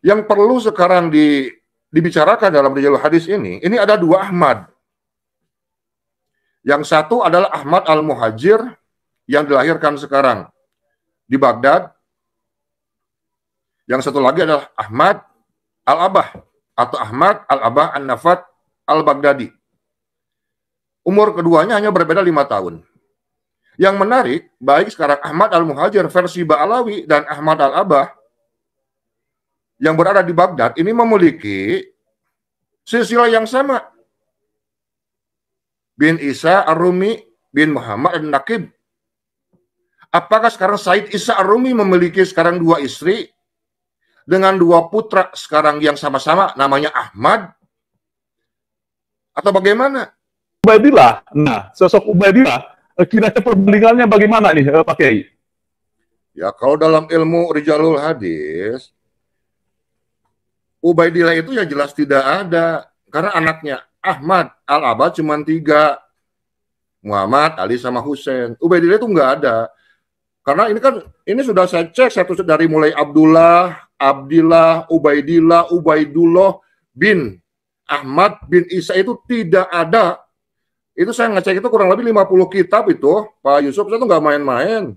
Yang perlu sekarang dibicarakan dalam Rijalul Hadis ini ada dua Ahmad. Yang satu adalah Ahmad Al-Muhajir yang dilahirkan sekarang di Baghdad. Yang satu lagi adalah Ahmad Al-Abah atau Ahmad Al-Abah An-Nafat Al-Baghdadi. Umur keduanya hanya berbeda 5 tahun. Yang menarik, baik sekarang Ahmad Al-Muhajir versi Ba'alawi dan Ahmad Al-Abah yang berada di Baghdad ini memiliki silsilah yang sama. Bin Isa Ar-Rumi bin Muhammad An-Naqib. Apakah sekarang Said Isa Ar-Rumi memiliki sekarang 2 istri dengan 2 putra sekarang yang sama-sama namanya Ahmad? Atau bagaimana? Ubaidillah. Nah, sosok Ubaidillah, kira-kira perbandingannya bagaimana nih, Pak Kiai? Ya, kalau dalam ilmu Rijalul Hadis, Ubaidillah itu ya jelas tidak ada. Karena anaknya Ahmad Al-Abad cuma 3. Muhammad, Ali, sama Husain. Ubaidillah itu nggak ada. Karena ini sudah saya cek satu dari mulai Abdullah, Abdillah, Ubaidillah, Ubaidullah bin Ahmad bin Isa itu tidak ada. Itu saya ngecek itu kurang lebih 50 kitab itu, Pak Yusuf, itu nggak main-main.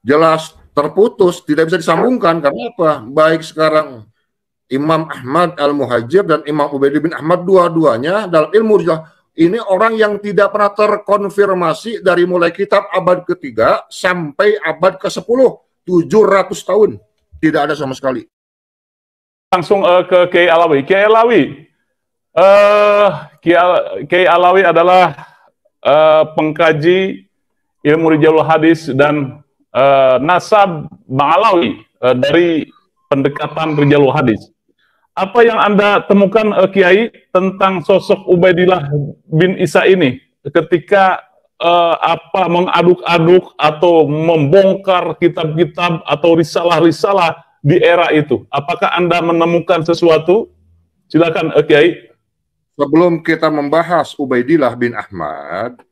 Jelas terputus, tidak bisa disambungkan. Karena apa? Baik sekarang Imam Ahmad Al-Muhajir dan Imam Ubaidillah bin Ahmad, dua-duanya dalam ilmu ini orang yang tidak pernah terkonfirmasi dari mulai kitab abad ke-3 sampai abad ke-10, 700 tahun. Tidak ada sama sekali. Langsung ke Kiai Alawi. Kiai Alawi, Kiai Alawi adalah pengkaji ilmu Rijalul Hadis dan nasab Bang Alawi dari pendekatan Rijalul Hadis. Apa yang Anda temukan, Kiai, tentang sosok Ubaidillah bin Isa ini ketika mengaduk-aduk atau membongkar kitab-kitab atau risalah-risalah di era itu? Apakah Anda menemukan sesuatu? Silakan, Kiai. Sebelum kita membahas Ubaidillah bin Ahmad,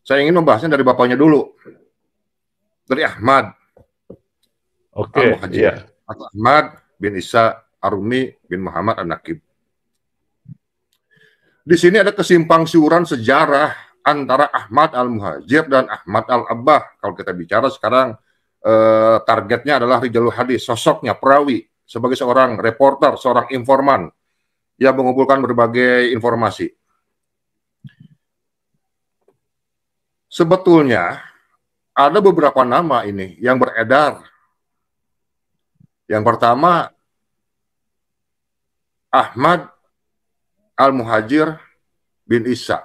saya ingin membahasnya dari bapaknya dulu. Dari Ahmad. Oke, iya. Atau Ahmad bin Isa Ar-Rumi bin Muhammad An-Naqib. Di sini ada kesimpang siuran sejarah antara Ahmad Al-Muhajir dan Ahmad Al-Abah. Kalau kita bicara sekarang targetnya adalah Rijalul Hadis, sosoknya perawi sebagai seorang reporter, seorang informan yang mengumpulkan berbagai informasi. Sebetulnya ada beberapa nama ini yang beredar. Yang pertama, Ahmad Al-Muhajir bin Isa.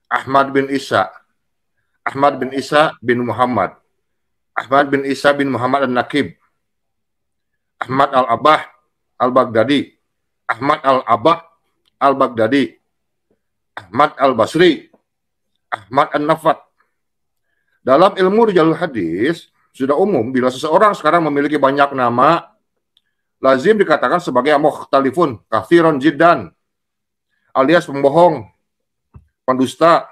Ahmad bin Isa. Ahmad bin Isa bin Muhammad. Ahmad bin Isa bin Muhammad An-Naqib. Ahmad Al-Abah Al-Baghdadi. Ahmad Al-Abah Al-Baghdadi. Ahmad Al-Basri. Ahmad An-Nafat. Dalam ilmu Rijalul Hadis, sudah umum bila seseorang sekarang memiliki banyak nama, lazim dikatakan sebagai mukhtalifun, kathirun jiddan, alias pembohong, pendusta.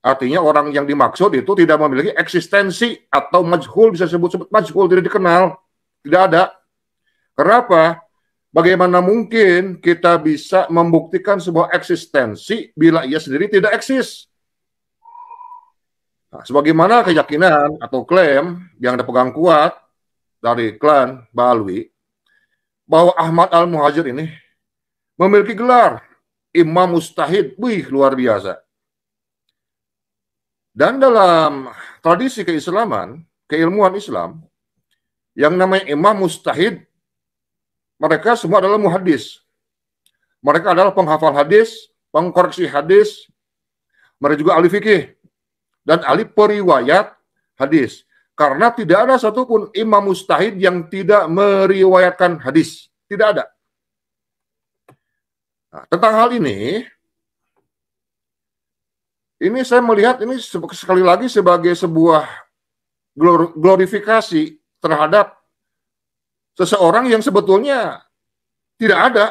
Artinya orang yang dimaksud itu tidak memiliki eksistensi atau majhul, bisa sebut majhul, tidak dikenal, tidak ada. Kenapa? Bagaimana mungkin kita bisa membuktikan sebuah eksistensi bila ia sendiri tidak eksis? Nah, sebagaimana keyakinan atau klaim yang dipegang kuat dari klan Ba'alawi, bahwa Ahmad Al-Muhajir ini memiliki gelar Imam Mustahid. Wih, luar biasa. Dan dalam tradisi keislaman, keilmuan Islam, yang namanya Imam Mustahid, mereka semua adalah muhadis. Mereka adalah penghafal hadis, pengkoreksi hadis, mereka juga ahli fikih, dan ahli periwayat hadis. Karena tidak ada satupun imam mustahid yang tidak meriwayatkan hadis. Tidak ada. Nah, tentang hal ini saya melihat ini sekali lagi sebagai sebuah glorifikasi terhadap seseorang yang sebetulnya tidak ada.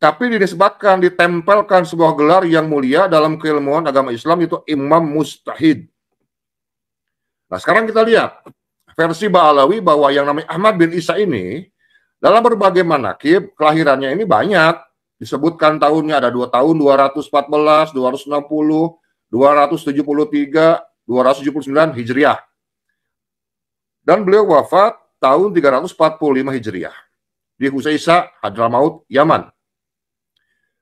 Tapi dinisbatkan, ditempelkan sebuah gelar yang mulia dalam keilmuan agama Islam, itu Imam Mustahid. Nah, sekarang kita lihat versi Ba'alawi bahwa yang namanya Ahmad bin Isa ini dalam berbagai manakib kelahirannya ini banyak. Disebutkan tahunnya ada 2 tahun, 214, 260, 273, 279 Hijriah. Dan beliau wafat tahun 345 Hijriah di Husaisa, Hadramaut, Yaman.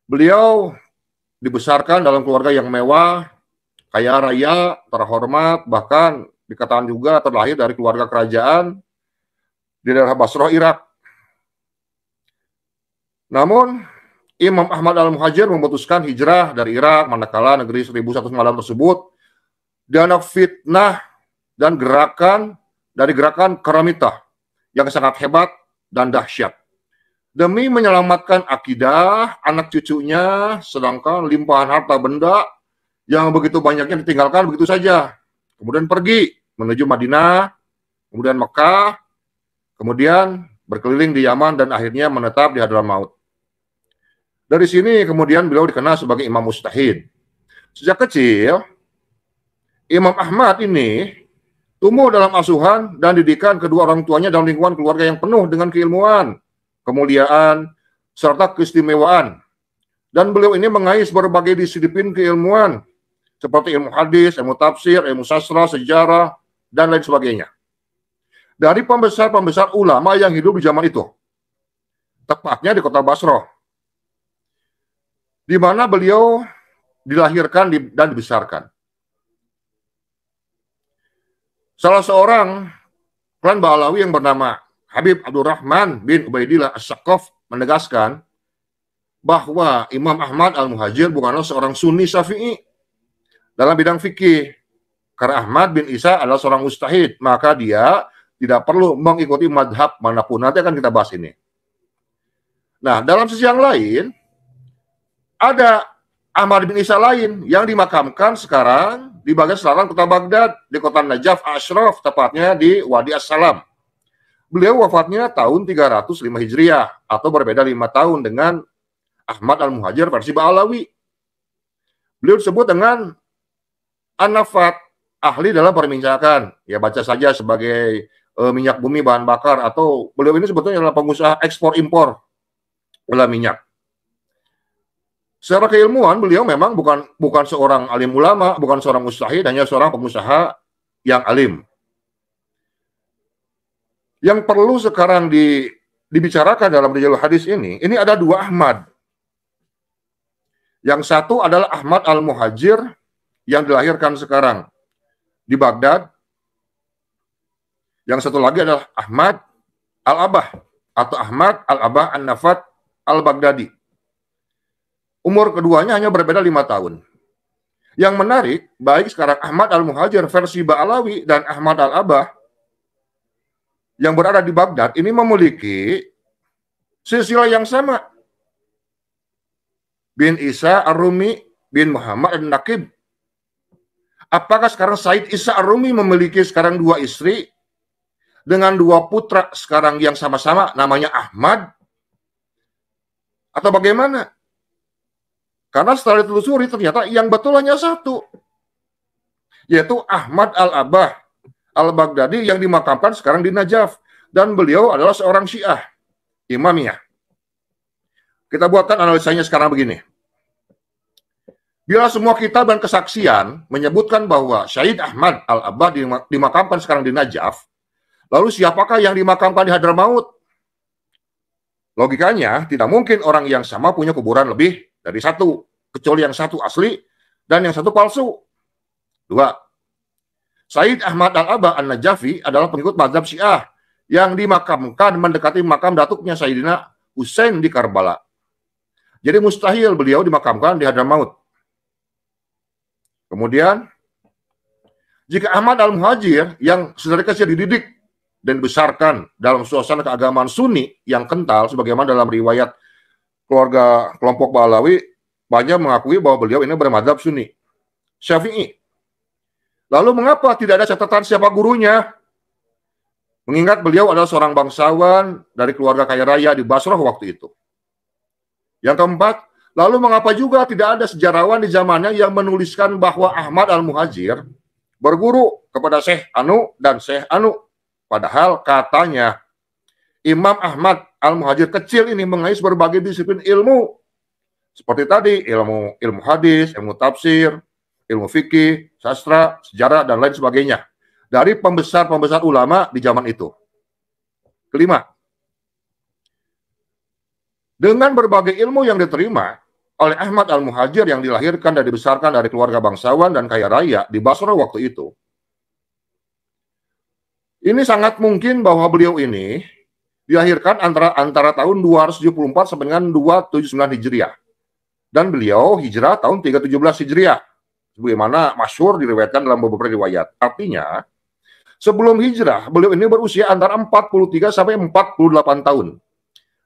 Beliau dibesarkan dalam keluarga yang mewah, kaya raya, terhormat, bahkan dikatakan juga terlahir dari keluarga kerajaan di daerah Basrah, Irak. Namun, Imam Ahmad al-Muhajir memutuskan hijrah dari Irak, manakala negeri 1100 malam tersebut dianak fitnah dan gerakan dari gerakan Karamitah yang sangat hebat dan dahsyat. Demi menyelamatkan akidah anak cucunya, sedangkan limpahan harta benda yang begitu banyaknya ditinggalkan begitu saja. Kemudian pergi menuju Madinah, kemudian Mekah, kemudian berkeliling di Yaman dan akhirnya menetap di Hadramaut. Dari sini kemudian beliau dikenal sebagai Imam Mujtahid. Sejak kecil, Imam Ahmad ini tumbuh dalam asuhan dan didikan kedua orang tuanya dalam lingkungan keluarga yang penuh dengan keilmuan, kemuliaan, serta keistimewaan. Dan beliau ini mengais berbagai disiplin keilmuan, seperti ilmu hadis, ilmu tafsir, ilmu sastra, sejarah, dan lain sebagainya. Dari pembesar-pembesar ulama yang hidup di zaman itu, tepatnya di kota Basrah, di mana beliau dilahirkan dan dibesarkan. Salah seorang klan Ba'alawi yang bernama Habib Abdurrahman bin Ubaidillah As-Saqaf menegaskan bahwa Imam Ahmad al-Muhajir bukanlah seorang Sunni Syafi'i dalam bidang fikih. Karena Ahmad bin Isa adalah seorang mujtahid, maka dia tidak perlu mengikuti madhab manapun. Nanti akan kita bahas ini. Nah, dalam sisi yang lain, ada Ahmad bin Isa lain yang dimakamkan sekarang di bagian selatan kota Baghdad, di kota Najaf Ashraf, tepatnya di Wadi As-Salam. Beliau wafatnya tahun 305 Hijriah, atau berbeda 5 tahun dengan Ahmad al-Muhajir versi Ba'alawi. Beliau disebut dengan An-Nafat, ahli dalam perbincangan. Ya, baca saja sebagai minyak bumi bahan bakar, atau beliau ini sebetulnya adalah pengusaha ekspor-impor gula minyak. Secara keilmuan, beliau memang bukan seorang alim ulama, bukan seorang mujtahid, hanya seorang pengusaha yang alim. Yang perlu sekarang dibicarakan dalam rijalul hadis ini ada 2 Ahmad. Yang satu adalah Ahmad al-Muhajir yang dilahirkan sekarang di Baghdad. Yang satu lagi adalah Ahmad al-Abah atau Ahmad al-Abah an-Nafat al-Baghdadi. Umur keduanya hanya berbeda 5 tahun. Yang menarik, baik sekarang Ahmad al-Muhajir versi Ba'alawi dan Ahmad al-Abah yang berada di Baghdad ini memiliki silsilah yang sama. Bin Isa Ar-Rumi bin Muhammad An-Naqib. Apakah sekarang Said Isa Ar-Rumi memiliki sekarang 2 istri dengan 2 putra sekarang yang sama-sama namanya Ahmad? Atau bagaimana? Karena setelah ditelusuri ternyata yang betul hanya satu, yaitu Ahmad al-Abah al-Baghdadi yang dimakamkan sekarang di Najaf. Dan beliau adalah seorang Syiah, Imamiyah. Kita buatkan analisanya sekarang begini. Bila semua kitab dan kesaksian menyebutkan bahwa Syahid Ahmad al-Abah dimakamkan sekarang di Najaf, lalu siapakah yang dimakamkan di Hadramaut? Logikanya, tidak mungkin orang yang sama punya kuburan lebih dari 1, kecuali yang satu asli dan yang satu palsu. 2. Said Ahmad al-Abah an-Najafi adalah pengikut mazhab Syiah yang dimakamkan mendekati makam datuknya Sayyidina Husain di Karbala. Jadi mustahil beliau dimakamkan di Hadramaut. Kemudian, jika Ahmad al-Muhajir yang sedari kecil dididik dan dibesarkan dalam suasana keagamaan Sunni yang kental, sebagaimana dalam riwayat keluarga kelompok Ba'alawi, banyak mengakui bahwa beliau ini bermadzhab Sunni Syafi'i. Lalu mengapa tidak ada catatan siapa gurunya? Mengingat beliau adalah seorang bangsawan dari keluarga kaya raya di Basrah waktu itu. Yang keempat, lalu mengapa juga tidak ada sejarawan di zamannya yang menuliskan bahwa Ahmad al-Muhajir berguru kepada Syekh Anu dan Syekh Anu Padahal katanya Imam Ahmad Al-Muhajir kecil ini mengais berbagai disiplin ilmu. Seperti tadi, ilmu hadis, ilmu tafsir, ilmu fikih, sastra, sejarah, dan lain sebagainya. Dari pembesar-pembesar ulama di zaman itu. Kelima, dengan berbagai ilmu yang diterima oleh Ahmad Al-Muhajir yang dilahirkan dan dibesarkan dari keluarga bangsawan dan kaya raya di Basra waktu itu, ini sangat mungkin bahwa beliau ini dilahirkan antara tahun 274 sampai dengan 279 Hijriah. Dan beliau hijrah tahun 317 Hijriah. Sebagaimana masyhur diriwayatkan dalam beberapa riwayat. Artinya, sebelum hijrah, beliau ini berusia antara 43 sampai 48 tahun.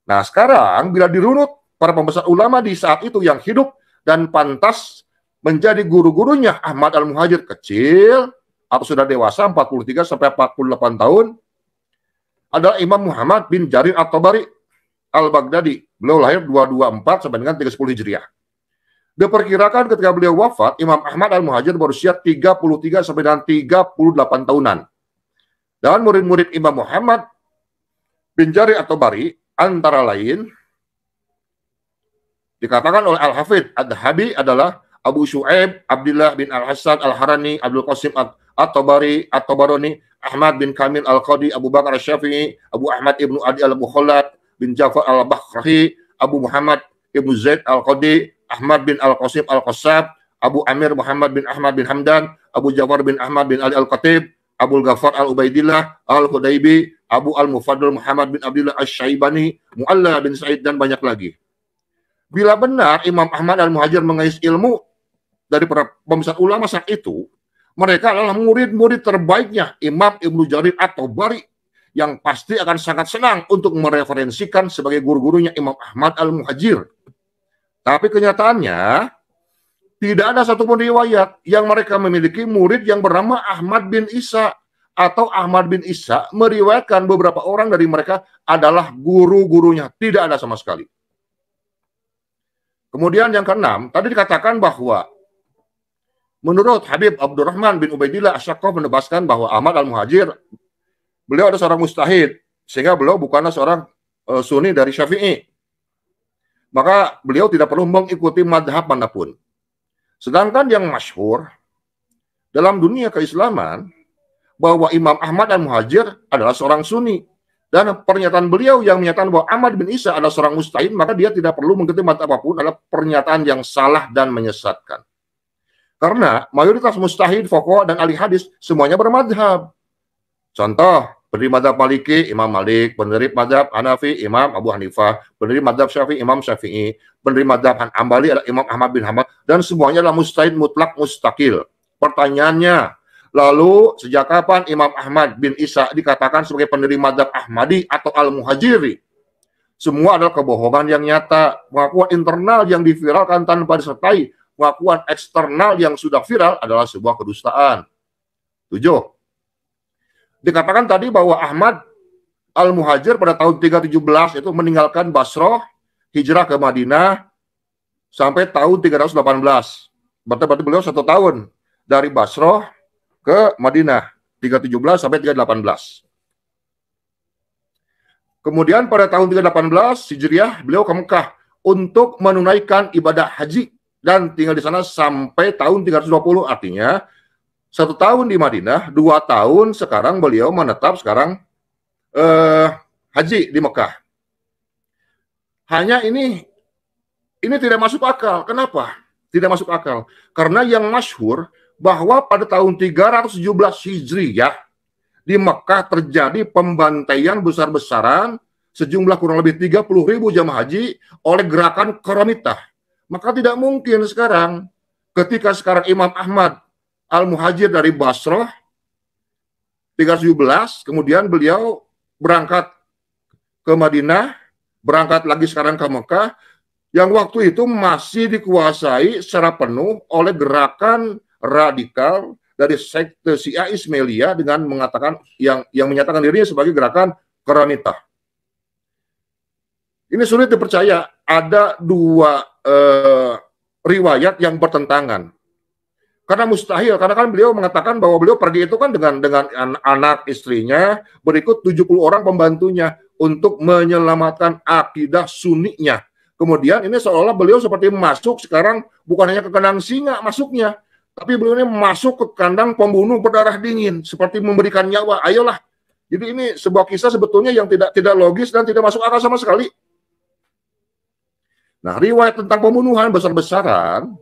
Nah, sekarang bila dirunut para pembesar ulama di saat itu yang hidup dan pantas menjadi guru-gurunya Ahmad Al-Muhajir kecil atau sudah dewasa 43 sampai 48 tahun adalah Imam Muhammad bin Jarir At-Tabari Al-Baghdadi. Beliau lahir 224 sampai dengan 310 Hijriah. Diperkirakan ketika beliau wafat, Imam Ahmad Al-Muhajir berusia 33 sampai dengan 38 tahunan. Dan murid-murid Imam Muhammad bin Jarir At-Tabari antara lain dikatakan oleh Al-Hafidh Ad-Dhahabi adalah Abu Syu'aib, Abdullah bin Al-Hasan Al-Harani, Abdul Qasim At-Tabari, At-Tabarani, Ahmad bin Kamil Al-Qadi, Abu Bakar Syafi'i, Abu Ahmad ibnu Adi Al-Mukhallat bin Ja'far Al-Bakhrahi, Abu Muhammad ibnu Zaid Al-Qadi, Ahmad bin Al-Qasim Al-Qassab, Abu Amir Muhammad bin Ahmad bin Hamdan, Abu Ja'far bin Ahmad bin Ali Al-Qatib, Abu Ghafar Al-Ubaidillah Al-Hudaybi, Abu Al-Mufaddal Muhammad bin Abdullah Asy-Syaibani, Mu'alla bin Sa'id, dan banyak lagi. Bila benar Imam Ahmad Al-Muhajir mengais ilmu dari para pembesar ulama saat itu, mereka adalah murid-murid terbaiknya Imam Ibnu Jarir At-Tabari yang pasti akan sangat senang untuk mereferensikan sebagai guru-gurunya Imam Ahmad Al-Muhajir. Tapi kenyataannya, tidak ada satupun riwayat yang mereka memiliki murid yang bernama Ahmad bin Isa, atau Ahmad bin Isa meriwayatkan beberapa orang dari mereka adalah guru-gurunya. Tidak ada sama sekali. Kemudian yang keenam, tadi dikatakan bahwa menurut Habib Abdurrahman bin Ubaidillah Asy-Syaqqaf menebaskan bahwa Ahmad Al-Muhajir, beliau ada seorang mustahid, sehingga beliau bukanlah seorang Sunni dari Syafi'i. Maka beliau tidak perlu mengikuti madhab manapun. Sedangkan yang masyhur dalam dunia keislaman bahwa Imam Ahmad Al-Muhajir adalah seorang Sunni. Dan pernyataan beliau yang menyatakan bahwa Ahmad bin Isa adalah seorang mustahid, maka dia tidak perlu mengikuti madhab apapun, adalah pernyataan yang salah dan menyesatkan. Karena mayoritas mustahid, fuqaha, dan ahli hadis semuanya bermadhab. Contoh, pendiri madhab Maliki, Imam Malik; pendiri madhab Hanafi, Imam Abu Hanifah; pendiri madhab Syafi'i, Imam Syafi'i; pendiri madhab Hambali adalah Imam Ahmad bin Hanbal, dan semuanya adalah mustahid mutlak mustakil. Pertanyaannya, lalu sejak kapan Imam Ahmad bin Isa dikatakan sebagai pendiri madhab Ahmadi atau Al-Muhajiri? Semua adalah kebohongan yang nyata. Pengakuan internal yang diviralkan tanpa disertai pengakuan eksternal yang sudah viral adalah sebuah kedustaan. 7. Dikatakan tadi bahwa Ahmad Al-Muhajir pada tahun 317 itu meninggalkan Basrah, hijrah ke Madinah sampai tahun 318. Berarti beliau 1 tahun dari Basrah ke Madinah, 317 sampai 318. Kemudian pada tahun 318 Hijriah beliau ke Mekah untuk menunaikan ibadah haji dan tinggal di sana sampai tahun 320. Artinya 1 tahun di Madinah, 2 tahun sekarang beliau menetap sekarang haji di Mekah. Hanya ini tidak masuk akal. Kenapa? Tidak masuk akal. Karena yang masyhur bahwa pada tahun 317 Hijriah di Mekah terjadi pembantaian besar-besaran sejumlah kurang lebih 30.000 jamaah haji oleh gerakan Qaramitah. Maka tidak mungkin sekarang ketika sekarang Imam Ahmad Al-Muhajir dari Basrah 317, kemudian beliau berangkat ke Madinah, berangkat lagi sekarang ke Mekah, yang waktu itu masih dikuasai secara penuh oleh gerakan radikal dari sekte Syiah Ismailiyah dengan mengatakan yang menyatakan dirinya sebagai gerakan Qaramitah. Ini sulit dipercaya, ada 2 riwayat yang bertentangan. Karena mustahil, karena kan beliau mengatakan bahwa beliau pergi itu kan dengan anak istrinya, berikut 70 orang pembantunya untuk menyelamatkan akidah sunninya. Kemudian ini seolah-olah beliau seperti masuk sekarang bukan hanya ke kandang singa masuknya, tapi beliau ini masuk ke kandang pembunuh berdarah dingin, seperti memberikan nyawa. Ayolah. Jadi ini sebuah kisah sebetulnya yang tidak logis dan tidak masuk akal sama sekali. Nah, riwayat tentang pembunuhan besar-besaran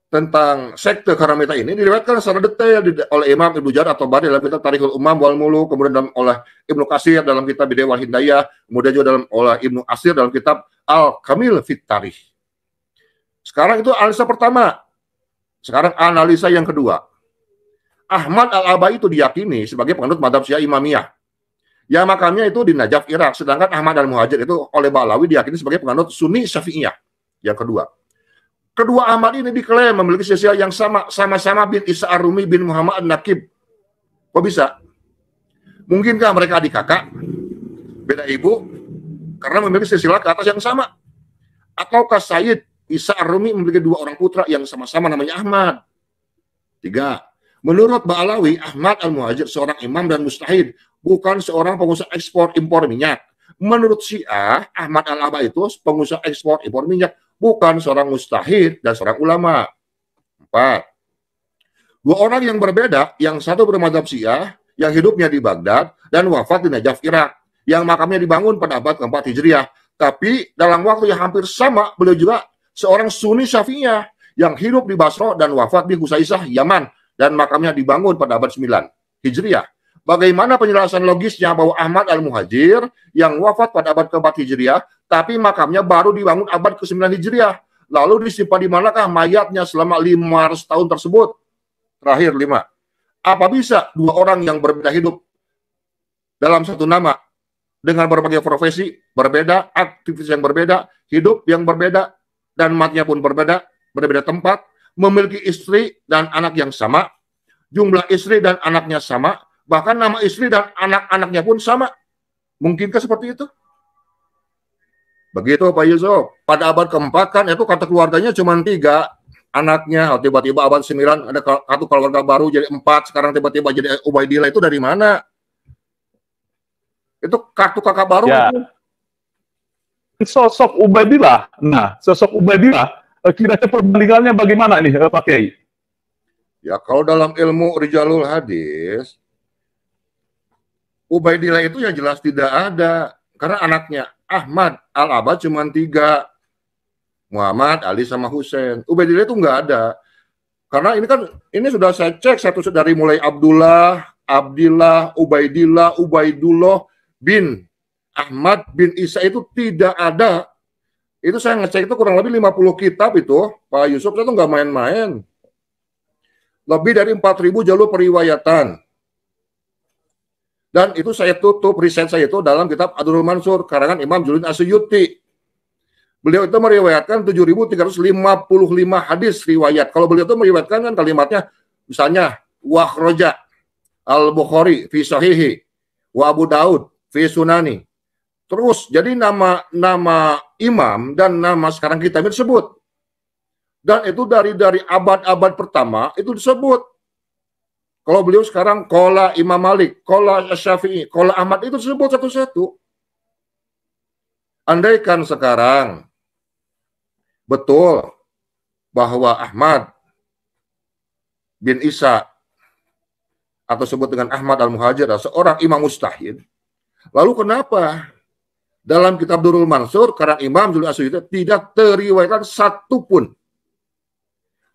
tentang sekte Karamita ini diriwayatkan secara detail oleh Imam Ibnu Jarir at-Tabari dalam kitab Tarikhul Umam wal Muluk, kemudian oleh Ibnu Katsir dalam kitab Bidayah wal Hidayah, kemudian juga oleh Ibnu Asir dalam kitab Al-Kamil fit Tarikh. Sekarang itu analisa pertama. Sekarang analisa yang kedua. Ahmad Al-Abai itu diyakini sebagai penganut mazhab Syiah Imamiyah. Yang makamnya itu di Najaf, Irak. Sedangkan Ahmad Al-Muhajir itu oleh Ba'alawi diyakini sebagai penganut Sunni Syafi'iyah. Yang kedua. Kedua Ahmad ini diklaim memiliki silsilah yang sama-sama bin Isa Ar-Rumi bin Muhammad An-Nakib. Kok bisa? Mungkinkah mereka adik kakak? Beda ibu? Karena memiliki silsilah ke atas yang sama. Ataukah Sayyid Isa Ar-Rumi memiliki dua orang putra yang sama-sama namanya Ahmad? Tiga. Menurut Ba'alawi, Ahmad Al-Muhajir seorang imam dan mustahid, bukan seorang pengusaha ekspor impor minyak. Menurut Syiah, Ahmad Al-Aba itu pengusaha ekspor impor minyak, bukan seorang mustahid dan seorang ulama. 4. Dua orang yang berbeda, yang satu bermadzhab Syiah, yang hidupnya di Baghdad, dan wafat di Najaf, Irak, yang makamnya dibangun pada abad keempat Hijriah. Tapi dalam waktu yang hampir sama, beliau juga seorang Sunni Syafi'iyah, yang hidup di Basra dan wafat di Husaisah, Yaman, dan makamnya dibangun pada abad 9 Hijriah. Bagaimana penjelasan logisnya bahwa Ahmad Al-Muhajir yang wafat pada abad keempat Hijriah, tapi makamnya baru dibangun abad ke-9 Hijriah. Lalu disimpan di manakah mayatnya selama 500 tahun tersebut? Terakhir 5. Apa bisa dua orang yang berbeda hidup dalam satu nama dengan berbagai profesi berbeda, aktivitas yang berbeda, hidup yang berbeda, dan matinya pun berbeda, berbeda tempat, memiliki istri dan anak yang sama, jumlah istri dan anaknya sama, bahkan nama istri dan anak-anaknya pun sama. Mungkinkah seperti itu? Begitu Pak Yusuf. Pada abad keempat kan itu kata keluarganya cuma 3 anaknya. Tiba-tiba abad 9 ada satu keluarga baru jadi 4. Sekarang tiba-tiba jadi Ubaidillah. Itu dari mana? Itu kartu kakak baru. Ya. Sosok Ubaidillah. Nah, sosok Ubaidillah kira-kira perbandingannya bagaimana nih Pak Kiai? Ya, kalau dalam ilmu Rijalul Hadis, Ubaidillah itu yang jelas tidak ada. Karena anaknya Ahmad Al-Abad cuma 3. Muhammad, Ali, sama Husain. Ubaidillah itu nggak ada. Karena ini sudah saya cek satu dari mulai Abdullah, Abdillah, Ubaidillah, Ubaidullah bin Ahmad bin Isa itu tidak ada. Itu saya ngecek itu kurang lebih 50 kitab itu, Pak Yusuf, itu nggak main-main. Lebih dari 4.000 jalur periwayatan. Dan itu saya tutup riset saya itu dalam kitab Ad-Durrul Mansur karangan Imam Jalaluddin As-Suyuti. Beliau itu meriwayatkan 7.355 hadis riwayat. Kalau beliau itu meriwayatkan kan kalimatnya misalnya Wakhroja Al-Bukhari fi Sahihi wa Abu Daud fi Sunani. Terus jadi nama imam dan nama sekarang kita disebut. Dan itu dari abad-abad pertama itu disebut. Kalau beliau sekarang Qala Imam Malik, Qala Syafi'i, Qala Ahmad itu disebut satu-satu. Andaikan sekarang betul bahwa Ahmad bin Isa atau sebut dengan Ahmad Al-Muhajir seorang imam mustahid, lalu kenapa dalam kitab Durrul Mansur karang Imam Jalaluddin As-Suyuti tidak teriwayatkan satu pun?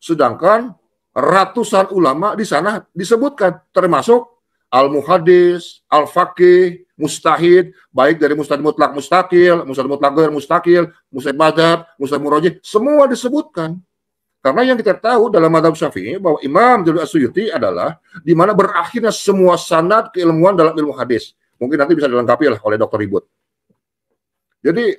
Sedangkan ratusan ulama di sana disebutkan, termasuk al-muhaddis, al-faqih, mustahid, baik dari mustahid mutlak mustakil, mustahid mutlak ghair mustakil, mustahid madzhab, mustahid murajih, semua disebutkan. Karena yang kita tahu dalam mazhab Syafi'i bahwa Imam Jalaluddin As-Suyuti adalah di mana berakhirnya semua sanad keilmuan dalam ilmu hadis. Mungkin nanti bisa dilengkapi oleh Dr. Ribut. Jadi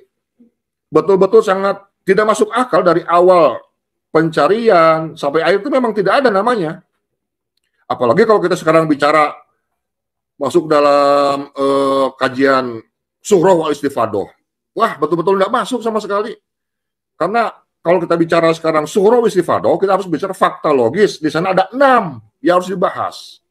betul-betul sangat tidak masuk akal dari awal pencarian sampai akhir itu memang tidak ada namanya. Apalagi kalau kita sekarang bicara masuk dalam kajian surah wal istifadoh. Wah, betul-betul tidak masuk sama sekali. Karena kalau kita bicara sekarang surah istifadah, kita harus bicara fakta logis. Di sana ada 6 yang harus dibahas.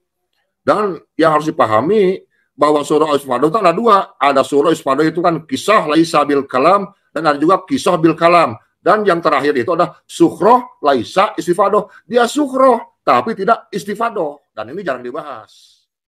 Dan yang harus dipahami bahwa surah istifadah itu ada 2. Ada surah istifadah itu kan kisah laisa bil kalam, dan ada juga kisah bil kalam. Dan yang terakhir itu ada sukhroh laisa istifadah. Dia sukhroh, tapi tidak istifadah. Dan ini jarang dibahas.